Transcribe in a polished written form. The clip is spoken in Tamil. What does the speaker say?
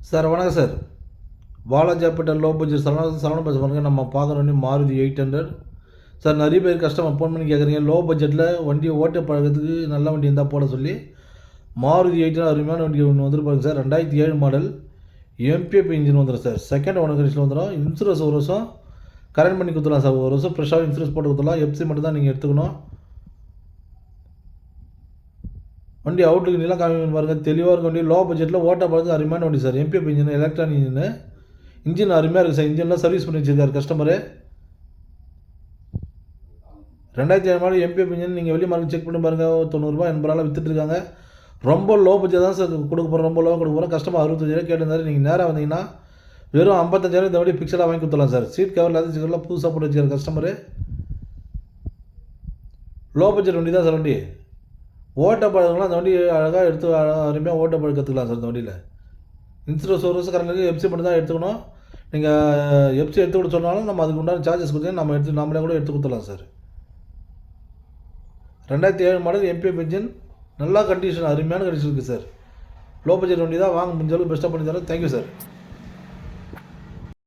சார் வணக்கம் sir. Walajapet low budget Saravana bus பாருங்க. நம்ம பார்க்குற வண்டி மாருதி 800. சார் நிறைய பேர் கஸ்டமர் ஃபோன் பண்ணி கேட்குறீங்க, லோ பட்ஜெட்டில் வண்டியை ஓட்ட பழகிறதுக்கு நல்ல வண்டி இருந்தால் போட சொல்லி. மாருதி 800 அருமையான வண்டி ஒன்று வந்துருப்பாங்க சார். 2007 மாடல் எம்பிஎஃப் இன்ஜின் வந்துடும் சார். செகண்ட் ஓனர் கண்டிஷனில் வந்துடும். இன்சூரன்ஸ் ஒரு வருஷம் கரண்ட் பண்ணி கொடுத்துடலாம் சார். ஒரு வருஷம் ஃப்ரெஷ்ஷாக இன்சூரன்ஸ் போட்டு கொடுத்துடலாம். எஃப்சி மட்டும் தான் நீங்கள் எடுத்துக்கணும். வண்டி அவுட்லுக்கு நிலம் காமி பாருங்கள், தெளிவாக இருக்க வண்டி. லோ பட்ஜெட்டில் ஓட்ட பழகு அருமையான வண்டி sir. MBF engine, electronic engine அருமையாக இருக்குது சார். இன்ஜின்லாம் சர்வீஸ் பண்ணி வச்சிருக்காரு கஸ்டமரு. 2007 மாடல் எம்பிஎஃப் இன்ஜின் நீங்கள் வெளியே மார்க்கெட் செக் பண்ணி பாருங்கள். 90 80 விற்றுட்டுருக்காங்க. ரொம்ப லோ பட்ஜெட் தான் சார் கொடுக்க போகிறோம். ரொம்ப லோ கொடுக்க போகிறோம். கஸ்டமர் 65,000 கேட்டிருந்தாரு. நீங்கள் நேராக வந்தீங்கன்னா வெறும் 55,000 இந்த வண்டி ஃபிக்ஸடாக வாங்கி கொடுத்துடலாம் சார். சீட் கவர் லெதர் சீட்லாம் புதுசாக போட்டு வச்சுருக்காரு கஸ்டமரு. லோ பட்ஜெட் வண்டி தான் சார் வண்டி. ஓட்ட பழகலாம் அந்த வண்டி அழகாக எடுத்து அருமையாக ஓட்ட பழக கற்றுக்கலாம் சார். இந்த வண்டியில் இன்சூரன்ஸ் ஒரு வருஷம் கரண்ட் எஃப்சி மட்டும் தான் எடுத்துக்கணும். நீங்கள் எஃப்சி எடுத்து கொடுத்து சொன்னாலும் நம்ம அதுக்கு உண்டான சார்ஜஸ் கொடுத்து நம்மளே கூட எடுத்து கொடுத்துடலாம் சார். 2007 மாடல் எம்பிஎஃப் இன்ஜின், நல்லா கண்டிஷன், அருமையான கண்டிஷன் இருக்குது சார். லோ பட்ஜெட் வண்டி தான். வாங்க முடிஞ்ச அளவுக்கு பெஸ்ட்டாக பண்ணி தரோம். Thank you sir.